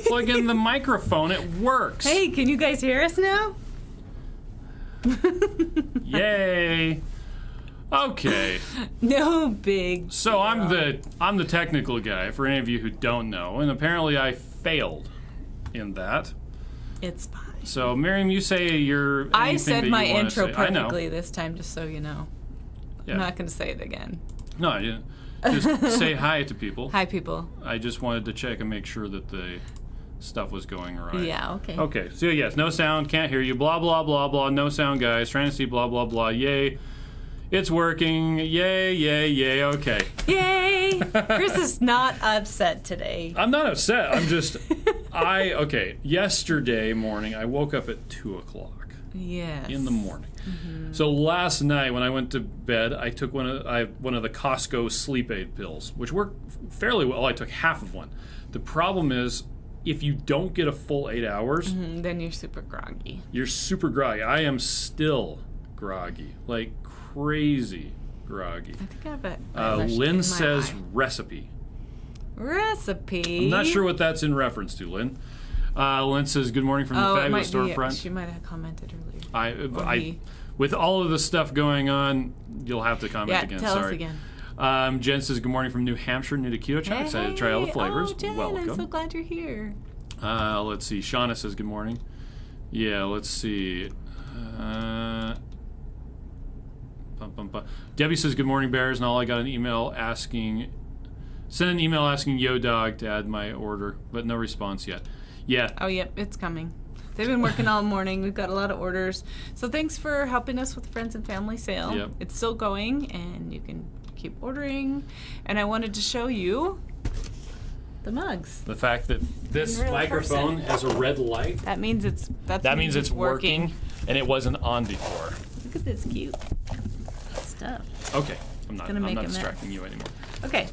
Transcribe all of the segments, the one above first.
plug in the microphone, it works. Hey, can you guys hear us now? Yay. Okay. No big. So I'm the technical guy for any of you who don't know, and apparently I failed in that. It's fine. So Miriam, you say you're. I said my intro say. perfectly this time, just so you know. Yeah. I'm not going to say it again. No, yeah. Just say hi to people. Hi, people. I just wanted to check and make sure that the stuff was going right. Yeah, okay. Okay, so yes, no sound, can't hear you, blah, blah, blah, blah, no sound, guys, trying to see blah, blah, blah, yay. It's working, yay, yay, yay, okay. Yay! Chris is not upset today. I'm not upset, I'm just, yesterday morning, I woke up at 2 o'clock. Yes. In the morning. Mm-hmm. So last night when I went to bed, I took one of the Costco sleep aid pills, which worked fairly well. I took half of one. The problem is, if you don't get a full 8 hours, then you're super groggy. You're super groggy. I am still groggy, like crazy groggy. I think I have it. Lynn says recipe. Recipe. I'm not sure what that's in reference to, Lynn. Lynn says, good morning from the fabulous storefront. She might have commented earlier. With all of the stuff going on, you'll have to comment again. Tell Sorry. us again. Jen says, good morning from New Hampshire, new to Keto Chow. Excited to try all the flavors. Oh, Jen, welcome. I'm so glad you're here. Let's see. Shauna says, good morning. Yeah, let's see. Debbie says, good morning, Bears. And all I got sent an email asking Yo Dog to add my order, but no response yet. Yeah. Oh, yep, it's coming. They've been working all morning. We've got a lot of orders. So thanks for helping us with the Friends and Family sale. Yep. It's still going, and you can keep ordering. And I wanted to show you the mugs. The fact that this microphone has a red light. That means it's working, and it wasn't on before. Look at this cute stuff. Okay, I'm not distracting you anymore. Okay,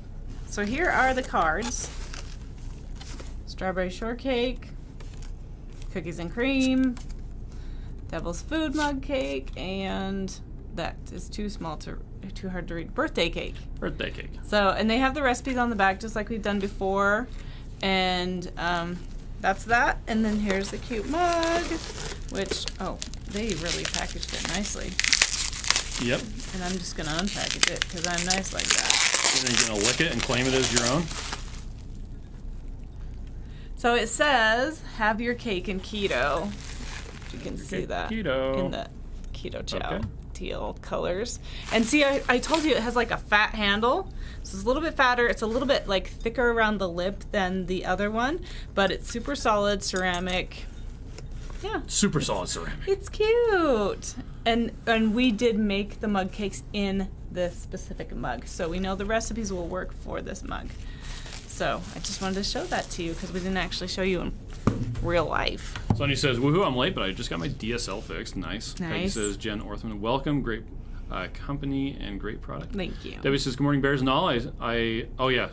so here are the cards. Strawberry shortcake, cookies and cream, devil's food mug cake, and that is too hard to read. Birthday cake. Birthday cake. So, and they have the recipes on the back just like we've done before, and that's that. And then here's the cute mug, which they really packaged it nicely. Yep. And I'm just gonna unpackage it because I'm nice like that. And then you're gonna lick it and claim it as your own. So it says, have your cake in keto. You can see that keto. in the Keto Chow teal colors. And see, I told you it has like a fat handle. So it's a little bit fatter. It's a little bit like thicker around the lip than the other one, but it's super solid ceramic. Yeah. Super solid ceramic. It's cute. And we did make the mug cakes in this specific mug. So we know the recipes will work for this mug. So I just wanted to show that to you because we didn't actually show you in real life. Sonny says, woohoo, I'm late, but I just got my DSL fixed. Nice. Peggy says, Jen Orthman, welcome. Great company and great product. Thank you. Debbie says, good morning, Bears and all. Oh, yeah.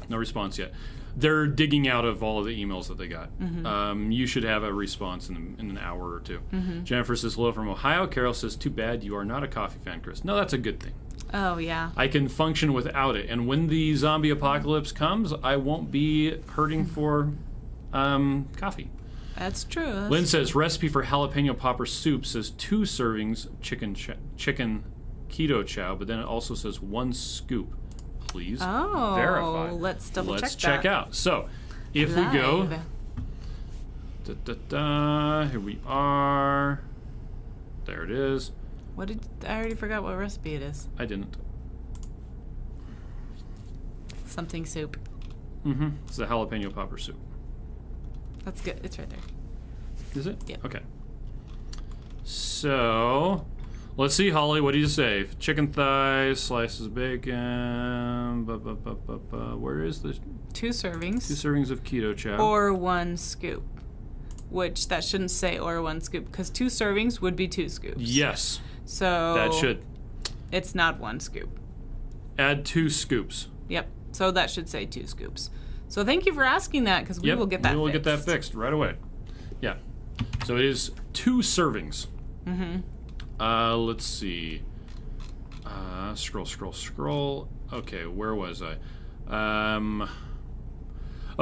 No response yet. They're digging out of all of the emails that they got. Mm-hmm. You should have a response in an hour or two. Mm-hmm. Jennifer says, hello from Ohio. Carol says, too bad you are not a coffee fan, Chris. No, that's a good thing. Oh, yeah. I can function without it. And when the zombie apocalypse comes, I won't be hurting for coffee. That's true. Lynn says, recipe for jalapeno popper soup says 2 servings chicken keto chow, but then it also says 1 scoop. Please verify. Let's double check that. Let's check out. So, if we go, here we are. There it is. I already forgot what recipe it is. I didn't. Something soup. Mm-hmm. It's a jalapeno popper soup. That's good. It's right there. Is it? Yeah. Okay. So, let's see, Holly. What do you say? Chicken thighs, slices of bacon. Where is the 2 servings? 2 servings of keto chow. Or 1 scoop. Which that shouldn't say or 1 scoop because 2 servings would be 2 scoops. Yes. So that should. It's not 1 scoop. Add 2 scoops. Yep. So that should say 2 scoops. So thank you for asking that because we will get that fixed. We will get that fixed right away. Yeah. So it is 2 servings. Mm-hmm. Let's see. Scroll. Okay, where was I?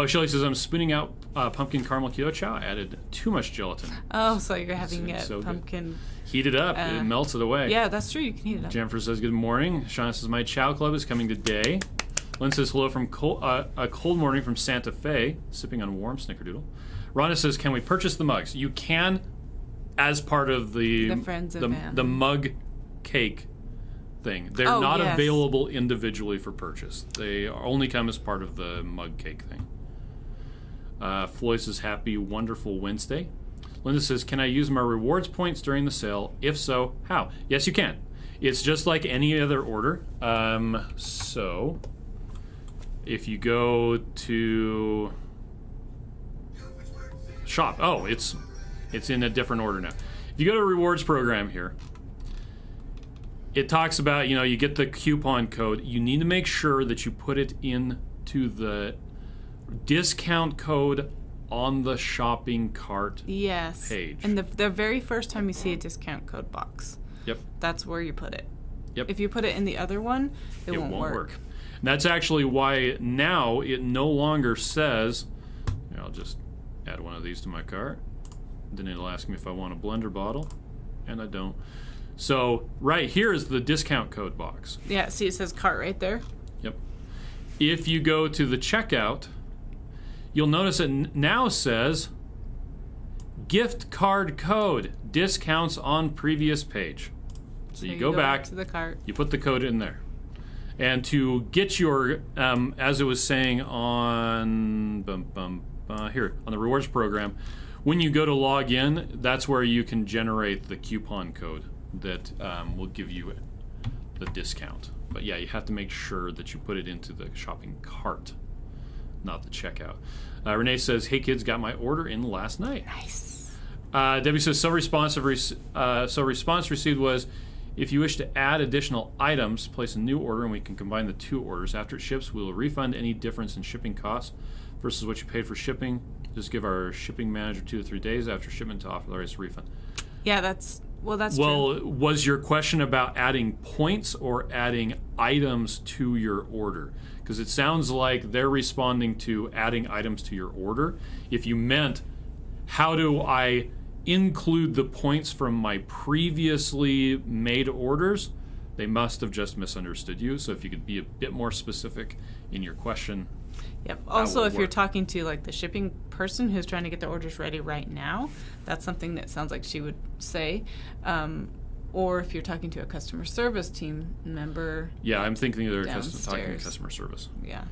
Shelley says, I'm spinning out pumpkin caramel keto chow added too much gelatin. Oh, so you're having It's it so pumpkin. Heat it up. It melts it away. Yeah, that's true. You can heat it up. Jennifer says, good morning. Shauna says, my chow club is coming today. Lynn says, hello from a cold morning from Santa Fe, sipping on a warm snickerdoodle. Rhonda says, can we purchase the mugs? You can, as part of the Friends of the mug cake thing. They're not available individually for purchase. They only come as part of the mug cake thing. Floyd says, happy, wonderful Wednesday. Linda says, can I use my rewards points during the sale? If so, how? Yes, you can. It's just like any other order. So, if you go to shop, it's in a different order now. If you go to rewards program here, it talks about, you get the coupon code. You need to make sure that you put it into the discount code on the shopping cart page. And the very first time you see a discount code box, that's where you put it. If you put it in the other one, it won't work. And that's actually why now it no longer says, I'll just add one of these to my cart. Then it'll ask me if I want a blender bottle, and I don't. So right here is the discount code box. Yeah, see it says cart right there? Yep. If you go to the checkout, you'll notice it now says gift card code, discounts on previous page. So you go back to the cart. You put the code in there. And to get your, as it was saying on here on the rewards program, when you go to log in, that's where you can generate the coupon code that will give you the discount. But yeah, you have to make sure that you put it into the shopping cart, not the checkout. Renee says, hey kids, got my order in last night. Nice. Debbie says, response received was, if you wish to add additional items, place a new order and we can combine the two orders. After it ships, we will refund any difference in shipping costs versus what you paid for shipping. Just give our shipping manager 2 to 3 days after shipment to authorize a refund. Yeah, that's true. Well, was your question about adding points or adding items to your order? Because it sounds like they're responding to adding items to your order. If you meant, how do I include the points from my previously made orders, they must have just misunderstood you. So if you could be a bit more specific in your question. Yep. Also, if you're talking to like the shipping person who's trying to get their orders ready right now, that's something that sounds like she would say. Or if you're talking to a customer service team member. Yeah, I'm thinking they're talking to customer service. Yeah.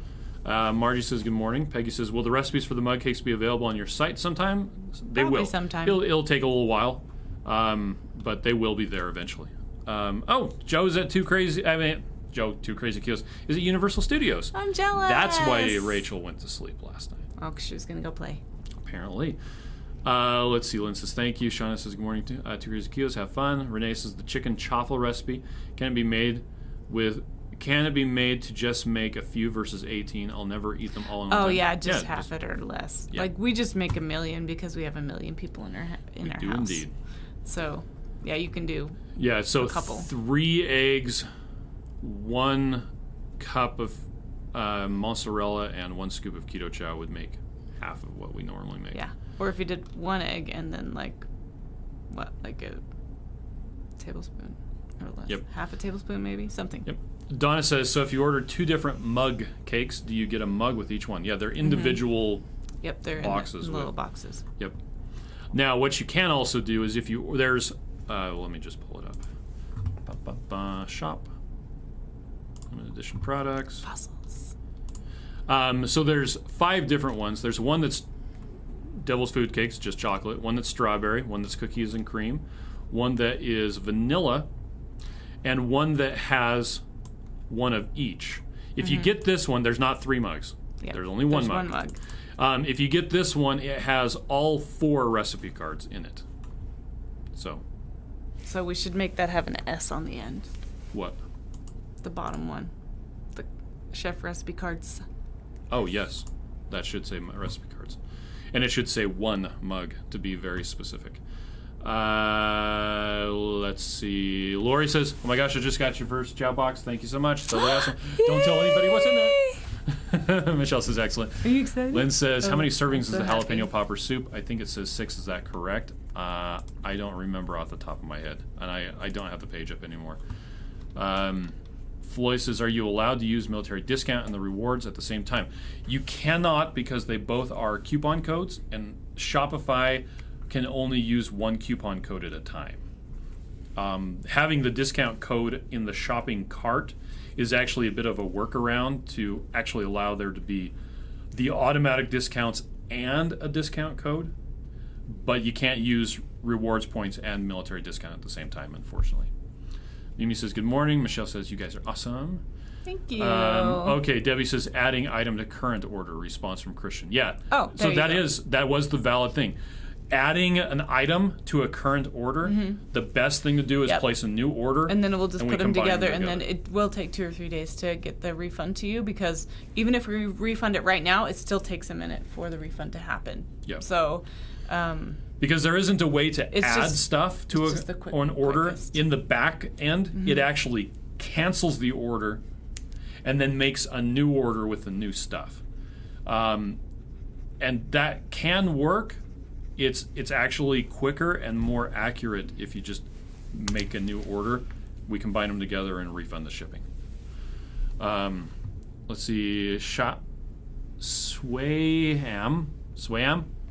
Margie says, good morning. Peggy says, will the recipes for the mug cakes be available on your site sometime? They Probably will. sometime. It'll take a little while, but they will be there eventually. Joe's at Two Crazy Kilos is at Universal Studios. I'm jealous. That's why Rachel went to sleep last night. Oh, because she was going to go play. Apparently. Let's see. Lynn says, thank you. Shauna says, good morning. Two Crazy Kilos, have fun. Renee says, the chicken chaffle recipe, can it be made to just make a few versus 18? I'll never eat them all in one time. Oh, yeah, just half it or less. Yeah. Like, we just make 1 million because we have 1 million people in our house. We do indeed. So, yeah, you can do so a couple. 3 eggs, 1 cup of mozzarella, and 1 scoop of Keto Chow would make half of what we normally make. Yeah. Or if you did 1 egg and then, like a tablespoon or less. Yep. Half a tablespoon maybe? Something. Yep. Donna says, so if you order 2 different mug cakes, do you get a mug with each one? Yeah, they're individual Yep, they're boxes. in the little boxes. Yep. Now, what you can also do is if you, let me just pull it up. Shop. Limited edition products. Puzzles. So there's 5 different ones. There's one that's Devil's Food Cakes, just chocolate. One that's strawberry. One that's cookies and cream. One that is vanilla. And one that has one of each. If you get this one, there's not 3 mugs. Yep. There's only one mug. One mug. If you get this one, it has all 4 recipe cards in it. So we should make that have an S on the end. What? The bottom one. The chef recipe cards. Oh, yes. That should say recipe cards. And it should say 1 mug, to be very specific. Let's see. Lori says, oh my gosh, I just got your first Chow box. Thank you so much. Totally awesome. Don't tell anybody what's in there. Michelle says excellent. Are you excited? Lynn says, how many servings is so the jalapeno happy. popper soup? I think it says 6. Is that correct? I don't remember off the top of my head, and I don't have the page up anymore. Floyd says, are you allowed to use military discount and the rewards at the same time? You cannot, because they both are coupon codes, and Shopify can only use one coupon code at a time. Having the discount code in the shopping cart is actually a bit of a workaround to actually allow there to be the automatic discounts and a discount code, but you can't use rewards points and military discount at the same time, unfortunately. Mimi says, good morning. Michelle says, you guys are awesome. Thank you. Okay, Debbie says, adding item to current order. Response from Christian. Yeah. Oh, so there you go. that was the valid thing. Adding an item to a current order, the best thing to do is place a new order. And then we'll just we put them combine together, and then it will take 2 or 3 days to get the refund to you, because even if we refund it right now, it still takes a minute for the refund to happen. Yep. So, because there isn't a way to add stuff to an order quickest. in the back end, it actually cancels the order and then makes a new order with the new stuff. And that can work. It's actually quicker and more accurate if you just make a new order. We combine them together and refund the shipping. Let's see. Swayam.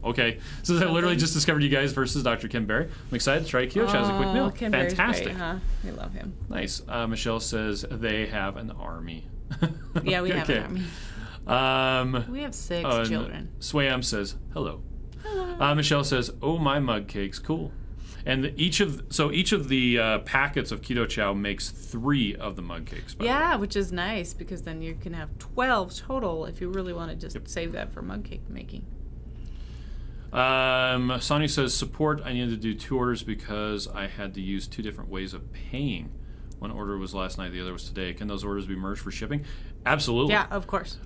Okay. So I literally just discovered you guys versus Dr. Ken Berry. I'm excited to try Keto Chow as a quick meal. Ken Fantastic. Berry's great, huh? We love him. Nice. Michelle says they have an army. Yeah, we have an army. We have 6 children. Swayam says hello. Hello. Michelle says, "Oh, my mug cakes, cool." And each of the packets of Keto Chow makes 3 of the mug cakes. Which is nice, because then you can have 12 total if you really want to just save that for mug cake making. Sonia says, support. I needed to do 2 orders because I had to use 2 different ways of paying. One order was last night, the other was today. Can those orders be merged for shipping? Absolutely. Yeah, of course.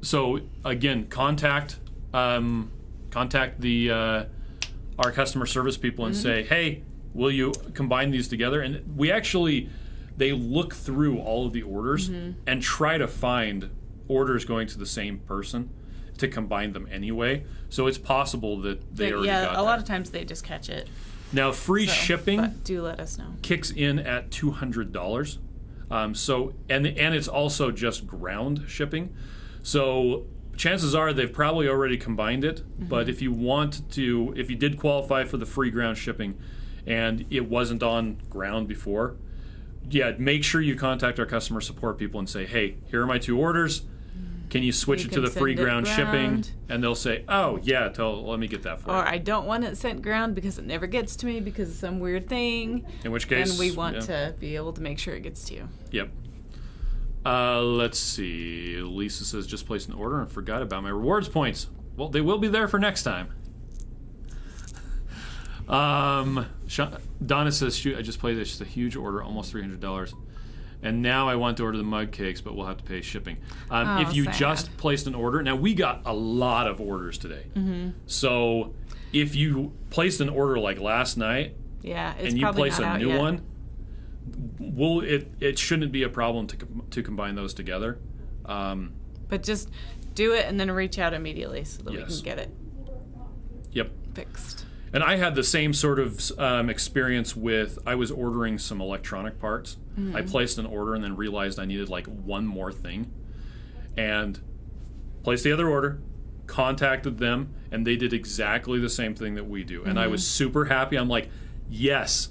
So again, contact the our customer service people and say, hey, will you combine these together? And they look through all of the orders and try to find orders going to the same person to combine them anyway. So it's possible that they already got that. Yeah, a lot of times they just catch it. Now, free shipping but do let us know. Kicks in at $200. And it's also just ground shipping. So chances are they've probably already combined it, but if you did qualify for the free ground shipping and it wasn't on ground before, make sure you contact our customer support people and say, hey, here are my 2 orders. Can you switch it to the free ground shipping? And they'll say, oh, yeah, let me get that for you. Or I don't want it sent ground because it never gets to me because of some weird thing. In which case, and we want to be able to make sure it gets to you. Yep. Let's see. Lisa says, just placed an order and forgot about my rewards points. Well, they will be there for next time. Donna says, shoot, I just placed just a huge order, almost $300. And now I want to order the mug cakes, but we'll have to pay shipping. If you just placed an order, now we got a lot of orders today. So if you placed an order like last night, and you place a new one, it shouldn't be a problem to combine those together. But just do it and then reach out immediately so that we can get it fixed. And I had the same sort of experience I was ordering some electronic parts. I placed an order and then realized I needed like one more thing. And placed the other order, contacted them, and they did exactly the same thing that we do. And I was super happy. I'm like, yes,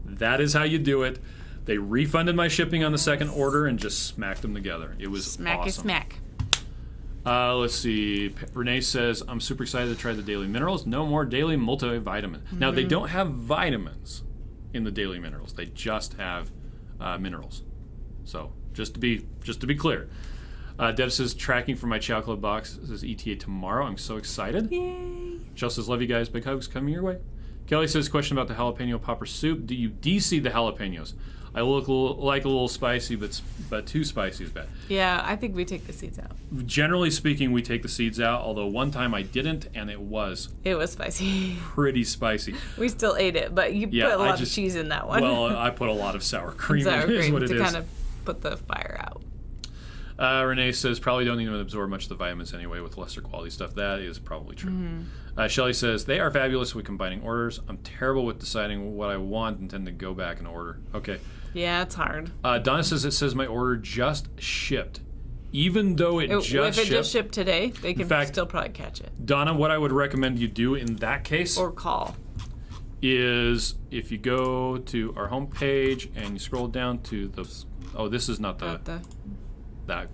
that is how you do it. They refunded my shipping on the second order and just smacked them together. It was awesome. Smack. Let's see. Renee says, I'm super excited to try the daily minerals. No more daily multivitamin. Now, they don't have vitamins in the daily minerals. They just have minerals. So, just to be clear. Deb says, tracking for my Chow Club box. Says ETA tomorrow. I'm so excited. Yay. Jill says, love you guys. Big hugs coming your way. Kelly says, question about the jalapeno popper soup. Do you de-seed the jalapenos? I like a little spicy, but too spicy is bad. Yeah, I think we take the seeds out. Generally speaking, we take the seeds out, although one time I didn't, and it was spicy. Pretty spicy. We still ate it, but you put a lot of cheese in that one. Well, I put a lot of sour cream in it, is what it is. To kind of put the fire out. Renee says, probably don't even absorb much of the vitamins anyway with lesser quality stuff. That is probably true. Shelly says, they are fabulous with combining orders. I'm terrible with deciding what I want and tend to go back and order. Okay. Yeah, it's hard. Donna says, it says my order just shipped. Even though it just shipped. If it just shipped today, they can still probably catch it. Donna, what I would recommend you do in that case. Or call. Is if you go to our homepage and you scroll down to the... Oh, this is not the... That.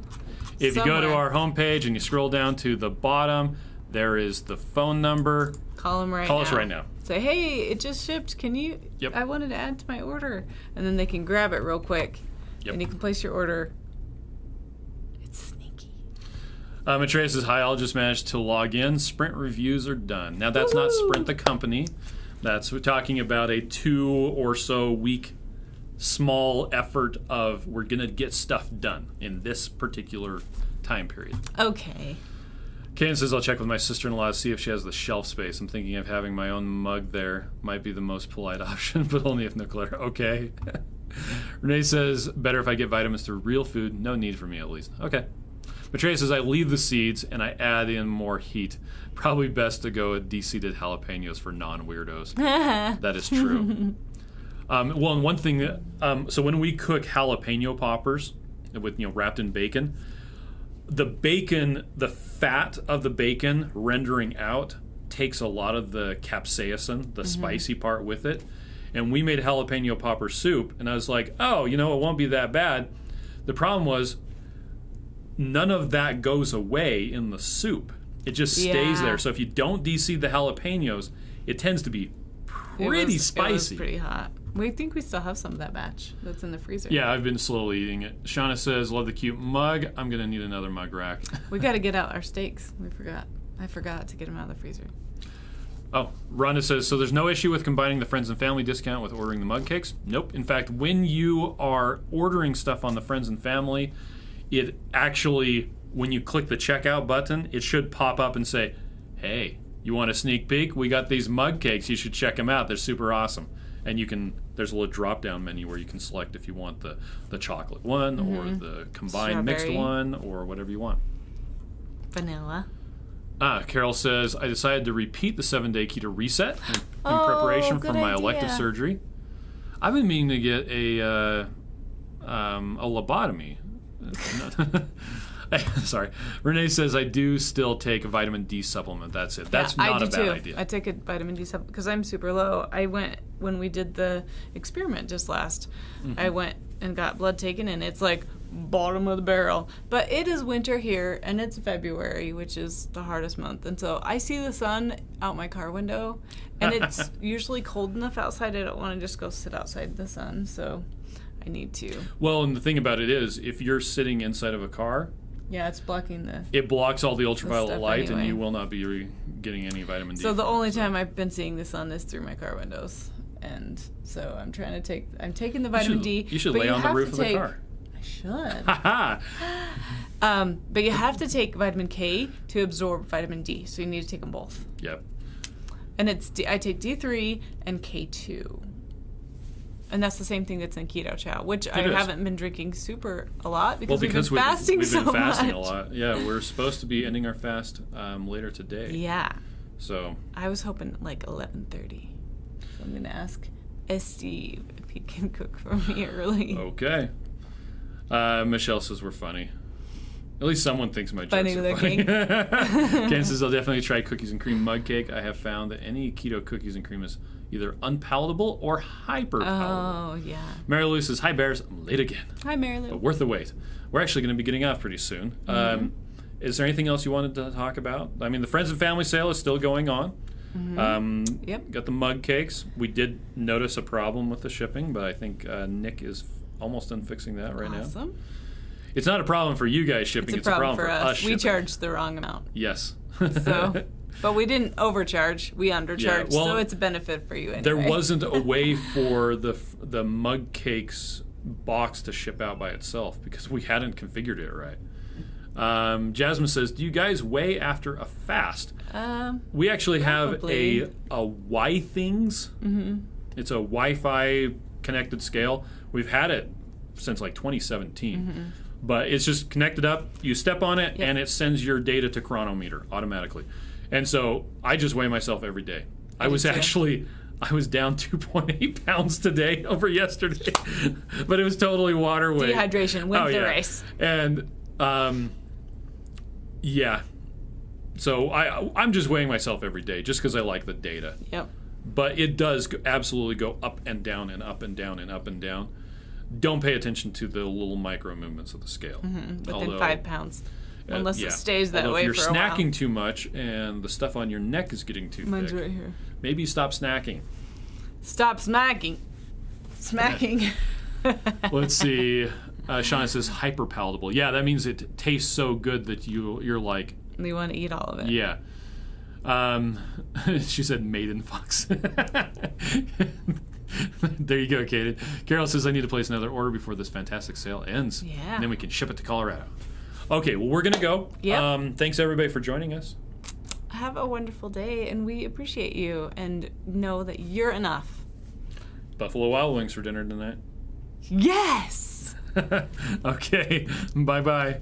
If you go to our homepage and you scroll down to the bottom, there is the phone number. Call them right now. Call us right now. Say, hey, it just shipped. Can you... Yep. I wanted to add to my order. And then they can grab it real quick. Yep. And you can place your order. It's sneaky. Matreya says, hi, I'll just managed to log in. Sprint reviews are done. Now, that's not Sprint the company. We're talking about a 2 or so week small effort of we're going to get stuff done in this particular time period. Okay. Kaden says, I'll check with my sister-in-law to see if she has the shelf space. I'm thinking of having my own mug there. Might be the most polite option, but only if Nicole. Okay. Renee says, better if I get vitamins through real food. No need for me, at least. Okay. Matreya says, I leave the seeds and I add in more heat. Probably best to go with de-seeded jalapenos for non-weirdos. That is true. Well, and one thing, so when we cook jalapeno poppers with, wrapped in bacon, the fat of the bacon rendering out takes a lot of the capsaicin, the spicy part with it. And we made jalapeno popper soup, and I was like, oh, it won't be that bad. The problem was none of that goes away in the soup. It just stays there. So if you don't de-seed the jalapenos, it tends to be pretty spicy. It was pretty hot. We think we still have some of that batch that's in the freezer. Yeah, I've been slowly eating it. Shauna says, love the cute mug. I'm going to need another mug rack. We got to get out our steaks. I forgot to get them out of the freezer. Oh, Rhonda says, so there's no issue with combining the friends and family discount with ordering the mug cakes? Nope. In fact, when you are ordering stuff on the friends and family, it actually, when you click the checkout button, it should pop up and say, hey, you want a sneak peek? We got these mug cakes. You should check them out. They're super awesome. And there's a little drop-down menu where you can select if you want the chocolate one or the combined mixed one or whatever you want. Vanilla. Carol says, I decided to repeat the 7-day keto reset in preparation for my elective surgery. I've been meaning to get a lobotomy. Sorry. Renee says, I do still take a vitamin D supplement. That's it. That's not a bad idea. I take a vitamin D supplement because I'm super low. I went, when we did the experiment just last, I went and got blood taken, and it's like bottom of the barrel. But it is winter here, and it's February, which is the hardest month. And so I see the sun out my car window, and it's usually cold enough outside. I don't want to just go sit outside in the sun, so I need to. Well, and the thing about it is, if you're sitting inside of a car, it's blocking it blocks all the ultraviolet light, anyway. And you will not be getting any vitamin D. So the only time I've been seeing the sun is through my car windows, and so I'm taking the vitamin D. You should lay on the roof of the car. I should. But you have to take vitamin K to absorb vitamin D, so you need to take them both. Yep. And I take D3 and K2. And that's the same thing that's in Keto Chow, which I haven't been drinking a lot because we've been fasting so much. We've been fasting a lot. Yeah, we're supposed to be ending our fast later today. Yeah. So I was hoping like 11:30. So I'm going to ask Steve if he can cook for me early. Okay. Michelle says we're funny. At least someone thinks my jokes are funny. Ken says I'll definitely try cookies and cream mug cake. I have found that any keto cookies and cream is either unpalatable or hyper palatable. Oh, yeah. Mary Lou says, hi, Bears. I'm late again. Hi, Mary Lou. But worth the wait. We're actually going to be getting off pretty soon. Is there anything else you wanted to talk about? I mean, the Friends and Family sale is still going on. Yep. Got the mug cakes. We did notice a problem with the shipping, but I think Nick is almost done fixing that right now. Awesome. It's not a problem for you guys shipping. It's a problem for us shipping. We charged the wrong amount. Yes. So, but we didn't overcharge. We undercharged. So it's a benefit for you anyway. There wasn't a way for the mug cakes box to ship out by itself because we hadn't configured it right. Jasmine says, do you guys weigh after a fast? We actually probably. have a Y-Things. It's a Wi-Fi connected scale. We've had it since like 2017. But it's just connected up. You step on it, and it sends your data to Chronometer automatically. And so I just weigh myself every day. I was down 2.8 pounds today over yesterday, but it was totally water weight. Dehydration wins the race. And so I'm just weighing myself every day just because I like the data. Yep. But it does absolutely go up and down and up and down and up and down. Don't pay attention to the little micro movements of the scale. Within 5 pounds. Unless it stays that way for a while. If you're snacking too much and the stuff on your neck is getting too Mine's thick, right here. maybe stop snacking. Stop smacking. Smacking. Let's see. Shauna says hyper palatable. Yeah, that means it tastes so good that you're like... You want to eat all of it. Yeah. She said maiden fox. There you go, Katie. Carol says, I need to place another order before this fantastic sale ends. Yeah. And then we can ship it to Colorado. Okay, well, we're going to go. Yep. Thanks, everybody, for joining us. Have a wonderful day, and we appreciate you, and know that you're enough. Buffalo Wild Wings for dinner tonight. Yes! Okay, bye-bye.